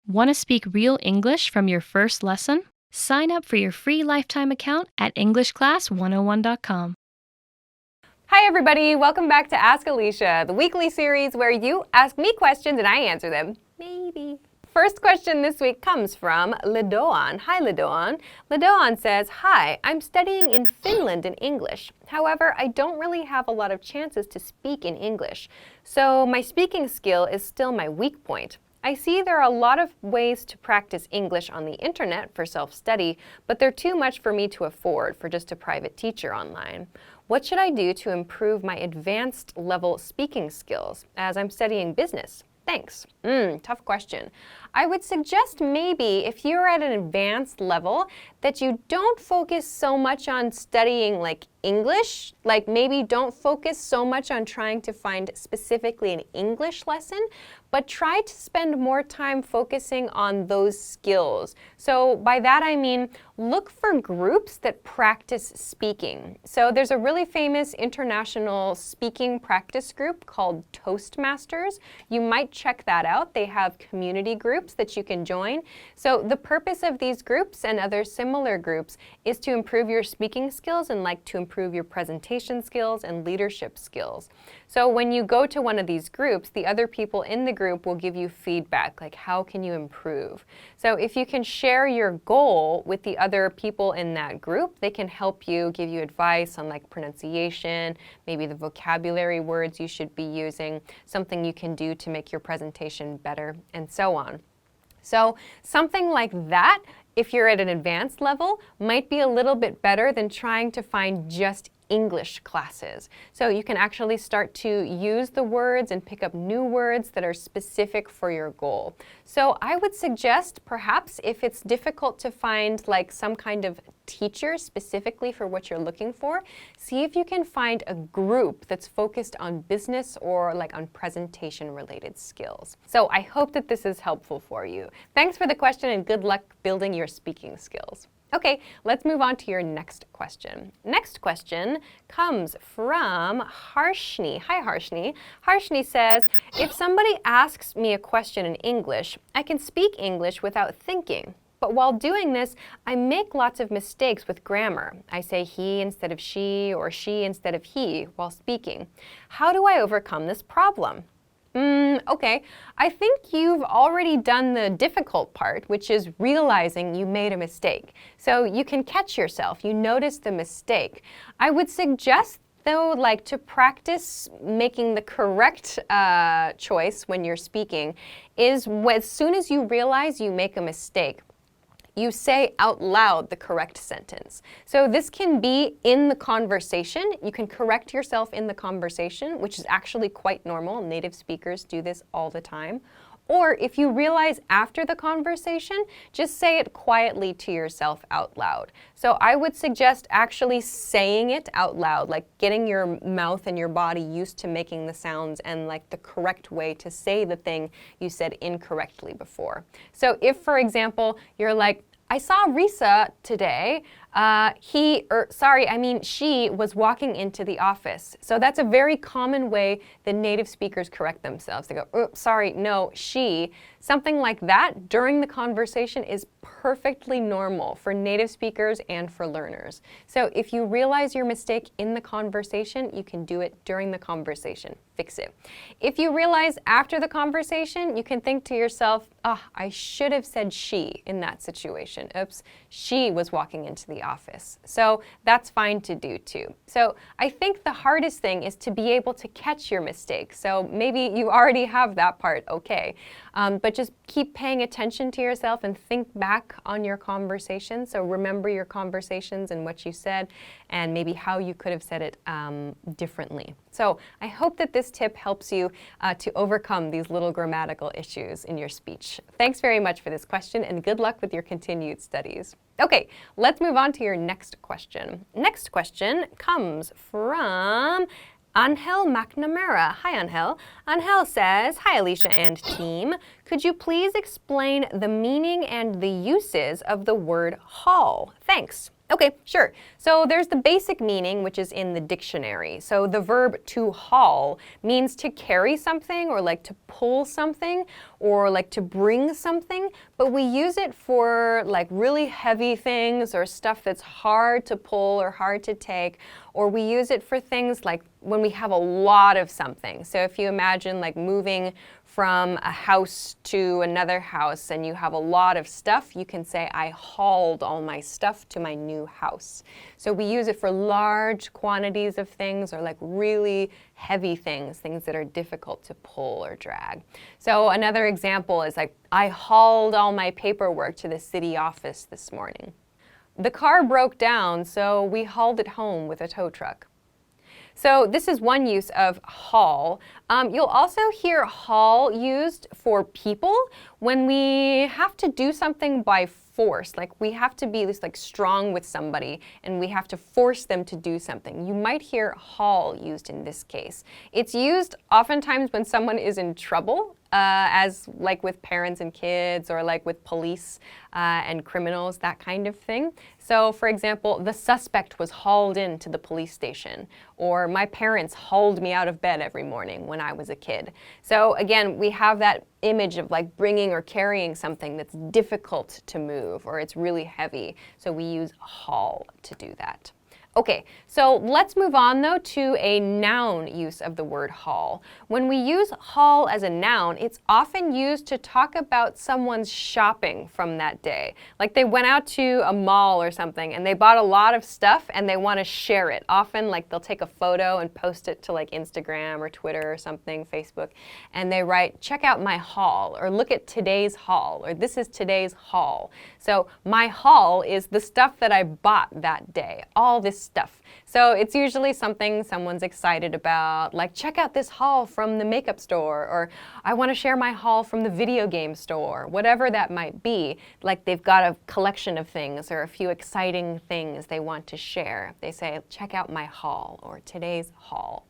Want to speak real English from your first lesson? Sign up for your free lifetime account at EnglishClass101.com. Hi everybody, welcome back to Ask Alicia, the weekly series where you ask me questions and I answer them. Maybe. First question this week comes from Lidoan. Hi Lidoan. Lidoan says, "Hi, I'm studying in Finland in English. However, I don't really have a lot of chances to speak in English. So my speaking skill is still my weak point. I see there are a lot of ways to practice English on the internet for self-study, but they're too much for me to afford for just a private teacher online. What should I do to improve my advanced level speaking skills as I'm studying business? Thanks." Tough question. I would suggest maybe if you're at an advanced level that you don't focus so much on studying like English, like maybe don't focus so much on trying to find specifically an English lesson, but try to spend more time focusing on those skills. So by that I mean look for groups that practice speaking. So there's a really famous international speaking practice group called Toastmasters. You might check that out. They have community groups that you can join. So the purpose of these groups and other similar groups is to improve your speaking skills and like to improve your presentation skills and leadership skills. So when you go to one of these groups, the other people in the group will give you feedback, like how can you improve? So if you can share your goal with the other people in that group, they can help you, give you advice on like pronunciation, maybe the vocabulary words you should be using, something you can do to make your presentation better, and so on. So something like that, if you're at an advanced level, might be a little bit better than trying to find just English classes. So you can actually start to use the words and pick up new words that are specific for your goal. So I would suggest perhaps if it's difficult to find like some kind of teacher specifically for what you're looking for, see if you can find a group that's focused on business or like on presentation related skills. So I hope that this is helpful for you. Thanks for the question and good luck building your speaking skills. Okay, let's move on to your next question. Next question comes from Harshni. Hi, Harshni. Harshni says, "If somebody asks me a question in English, I can speak English without thinking. But while doing this, I make lots of mistakes with grammar. I say he instead of she or she instead of he while speaking. How do I overcome this problem?" Okay, I think you've already done the difficult part, which is realizing you made a mistake. So you can catch yourself, you notice the mistake. I would suggest though, like to practice making the correct choice when you're speaking is as soon as you realize you make a mistake, you say out loud the correct sentence. So this can be in the conversation. You can correct yourself in the conversation, which is actually quite normal. Native speakers do this all the time. Or if you realize after the conversation, just say it quietly to yourself out loud. So I would suggest actually saying it out loud, like getting your mouth and your body used to making the sounds and like the correct way to say the thing you said incorrectly before. So if, for example, you're like, "I saw Risa today. She was walking into the office." So that's a very common way that native speakers correct themselves. They go, "Oops, sorry, no, she." Something like that during the conversation is perfectly normal for native speakers and for learners. So if you realize your mistake in the conversation, you can do it during the conversation. Fix it. If you realize after the conversation, you can think to yourself, I should have said she in that situation. Oops, she was walking into the office. So that's fine to do too. So I think the hardest thing is to be able to catch your mistake. So maybe you already have that part okay. But just keep paying attention to yourself and think back on your conversation. So remember your conversations and what you said and maybe how you could have said it differently. So I hope that this tip helps you to overcome these little grammatical issues in your speech. Thanks very much for this question and good luck with your continued studies. Okay, let's move on to your next question. Next question comes from Angel McNamara. Hi, Angel. Angel says, "Hi, Alicia and team. Could you please explain the meaning and the uses of the word haul? Thanks." Okay, sure. So there's the basic meaning, which is in the dictionary. So the verb to haul means to carry something or like to pull something or like to bring something, but we use it for like really heavy things or stuff that's hard to pull or hard to take, or we use it for things like when we have a lot of something. So if you imagine like moving from a house to another house and you have a lot of stuff, you can say, I hauled all my stuff to my new house. So we use it for large quantities of things or like really heavy things, things that are difficult to pull or drag. So another example is like, I hauled all my paperwork to the city office this morning. The car broke down, so we hauled it home with a tow truck. So this is one use of haul. You'll also hear haul used for people when we have to do something by force, like we have to be like strong with somebody and we have to force them to do something. You might hear haul used in this case. It's used oftentimes when someone is in trouble, as like with parents and kids or like with police and criminals, that kind of thing. So for example, the suspect was hauled into the police station, or my parents hauled me out of bed every morning when I was a kid. So again, we have that image of like bringing or carrying something that's difficult to move or it's really heavy. So we use haul to do that. Okay, so let's move on though to a noun use of the word haul. When we use haul as a noun, it's often used to talk about someone's shopping from that day. Like they went out to a mall or something and they bought a lot of stuff and they want to share it. Often like they'll take a photo and post it to like Instagram or Twitter or something, Facebook, and they write, check out my haul, or look at today's haul, or this is today's haul. So my haul is the stuff that I bought that day, all this stuff. So it's usually something someone's excited about, like check out this haul from the makeup store, or I want to share my haul from the video game store, whatever that might be. Like they've got a collection of things or a few exciting things they want to share. They say, check out my haul or today's haul.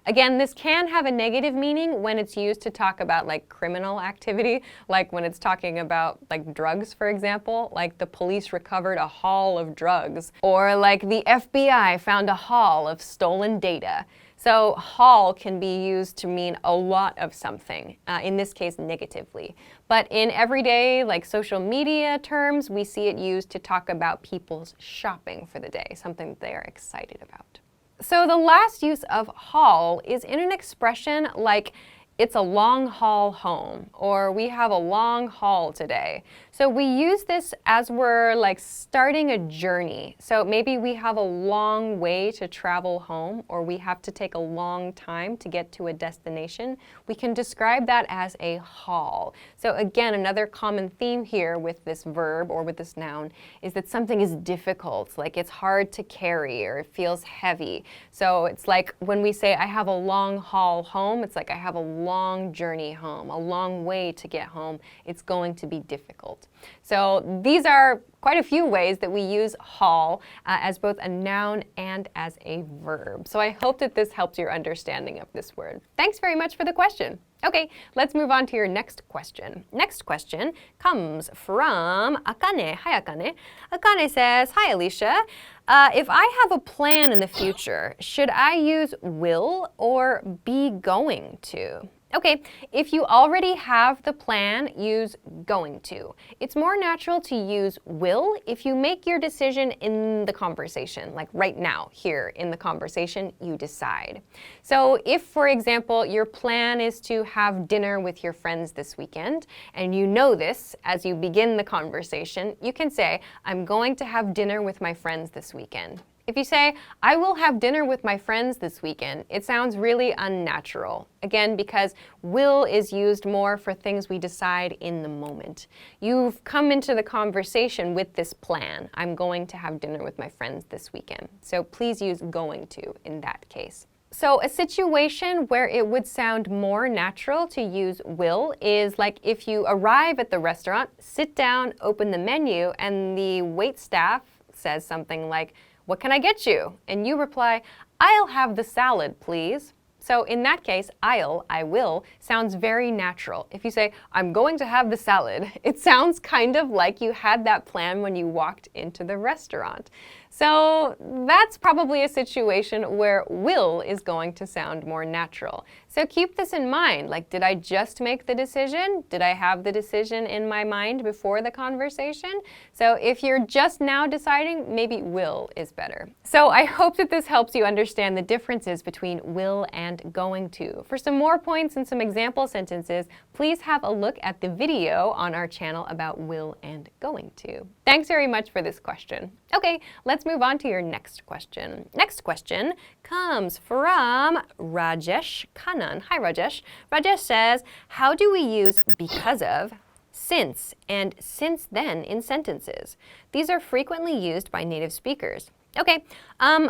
Again, this can have a negative meaning when it's used to talk about like criminal activity, like when it's talking about like drugs, for example, like the police recovered a haul of drugs, or like the FBI found a haul of stolen data. So haul can be used to mean a lot of something, in this case negatively. But in everyday like social media terms, we see it used to talk about people's shopping for the day, something that they are excited about. So the last use of haul is in an expression like it's a long haul home, or we have a long haul today. So we use this as we're like starting a journey. So maybe we have a long way to travel home, or we have to take a long time to get to a destination. We can describe that as a haul. So again, another common theme here with this verb or with this noun is that something is difficult, like it's hard to carry or it feels heavy. So it's like when we say I have a long haul home, it's like I have a long journey home, a long way to get home. It's going to be difficult. So these are quite a few ways that we use haul as both a noun and as a verb. So I hope that this helps your understanding of this word. Thanks very much for the question. Okay, let's move on to your next question. Next question comes from Akane. Hi, Akane. Akane says, hi, Alisha. If I have a plan in the future, should I use will or be going to? Okay, if you already have the plan, use going to. It's more natural to use will if you make your decision in the conversation, like right now, here in the conversation, you decide. So if, for example, your plan is to have dinner with your friends this weekend, and you know this as you begin the conversation, you can say, I'm going to have dinner with my friends this weekend. If you say, I will have dinner with my friends this weekend, it sounds really unnatural. Again, because will is used more for things we decide in the moment. You've come into the conversation with this plan. I'm going to have dinner with my friends this weekend. So please use going to in that case. So a situation where it would sound more natural to use will is like if you arrive at the restaurant, sit down, open the menu, and the waitstaff says something like, what can I get you? And you reply, I'll have the salad, please. So in that case, I will, sounds very natural. If you say, I'm going to have the salad, it sounds kind of like you had that plan when you walked into the restaurant. So that's probably a situation where will is going to sound more natural. So keep this in mind. Like, did I just make the decision? Did I have the decision in my mind before the conversation? So if you're just now deciding, maybe will is better. So I hope that this helps you understand the differences between will and going to. For some more points and some example sentences, please have a look at the video on our channel about will and going to. Thanks very much for this question. Okay, let's move on to your next question. Next question comes from Rajesh Kannan. Hi, Rajesh. Rajesh says, how do we use because of, since, and since then in sentences? These are frequently used by native speakers. Okay,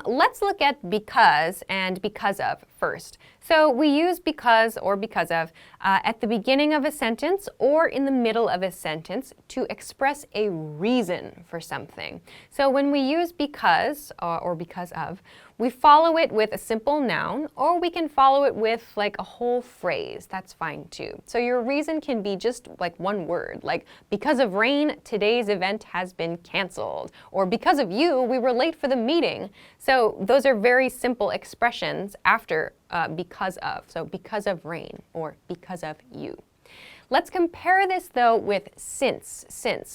let's look at because and because of first. So we use because or because of at the beginning of a sentence or in the middle of a sentence to express a reason for something. So when we use because or because of, we follow it with a simple noun, or we can follow it with like a whole phrase. That's fine too. So your reason can be just like one word, like because of rain, today's event has been canceled, or because of you, we were late for the meeting. So those are very simple expressions after because of. So because of rain or because of you. Let's compare this though with since.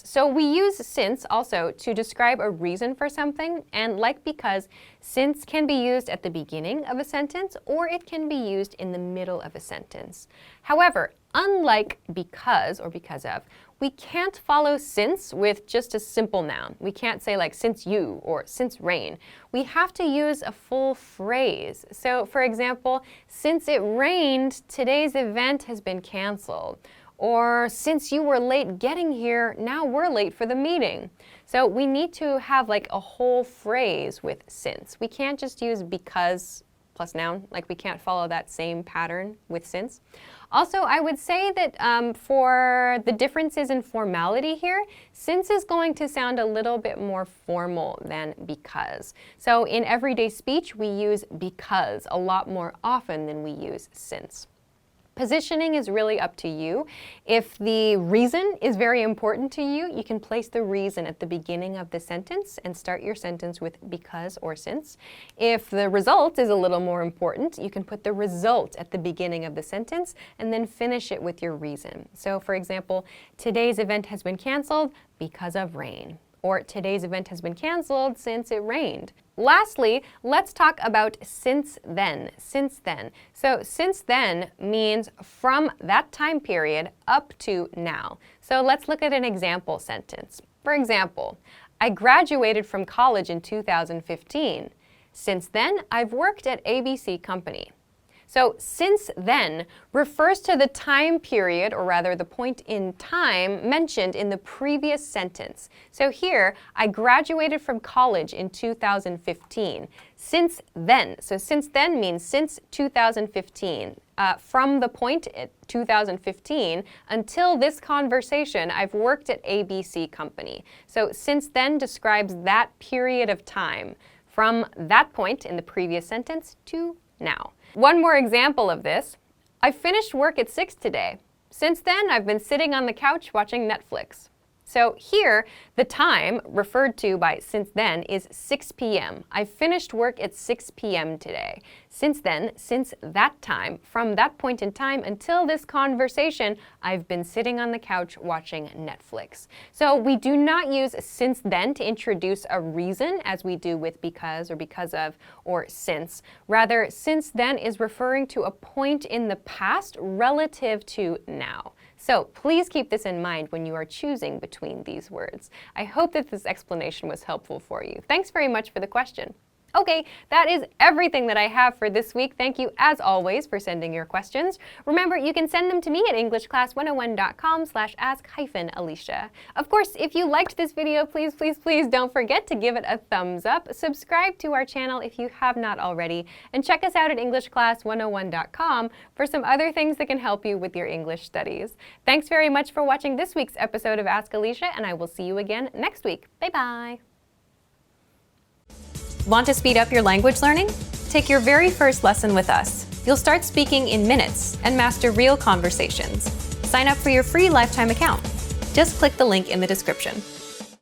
So we use since also to describe a reason for something, and like because, since can be used at the beginning of a sentence or it can be used in the middle of a sentence. However, unlike because or because of, we can't follow since with just a simple noun. We can't say like since you or since rain. We have to use a full phrase. So for example, since it rained, today's event has been canceled. Or since you were late getting here, now we're late for the meeting. So we need to have like a whole phrase with since. We can't just use because plus noun, like we can't follow that same pattern with since. Also, I would say that for the differences in formality here, since is going to sound a little bit more formal than because. So in everyday speech, we use because a lot more often than we use since. Positioning is really up to you. If the reason is very important to you, you can place the reason at the beginning of the sentence and start your sentence with because or since. If the result is a little more important, you can put the result at the beginning of the sentence and then finish it with your reason. So for example, today's event has been canceled because of rain. Or today's event has been canceled since it rained. Lastly, let's talk about since then. Since then. So since then means from that time period up to now. So let's look at an example sentence. For example, I graduated from college in 2015. Since then, I've worked at ABC Company. So since then refers to the time period, or rather the point in time mentioned in the previous sentence. So here, I graduated from college in 2015. Since then, so since then means since 2015. From the point at 2015 until this conversation, I've worked at ABC Company. So since then describes that period of time from that point in the previous sentence to now. One more example of this. I finished work at 6 today. Since then, I've been sitting on the couch watching Netflix. So here, the time referred to by since then is 6 p.m. I finished work at 6 p.m. today. Since then, since that time, from that point in time until this conversation, I've been sitting on the couch watching Netflix. So we do not use since then to introduce a reason as we do with because or because of or since. Rather, since then is referring to a point in the past relative to now. So please keep this in mind when you are choosing between these words. I hope that this explanation was helpful for you. Thanks very much for the question. Okay, that is everything that I have for this week. Thank you, as always, for sending your questions. Remember, you can send them to me at EnglishClass101.com/ask-Alisha. Of course, if you liked this video, please don't forget to give it a thumbs up. Subscribe to our channel if you have not already, and check us out at EnglishClass101.com for some other things that can help you with your English studies. Thanks very much for watching this week's episode of Ask Alisha, and I will see you again next week. Bye-bye. Want to speed up your language learning? Take your very first lesson with us. You'll start speaking in minutes and master real conversations. Sign up for your free lifetime account. Just click the link in the description.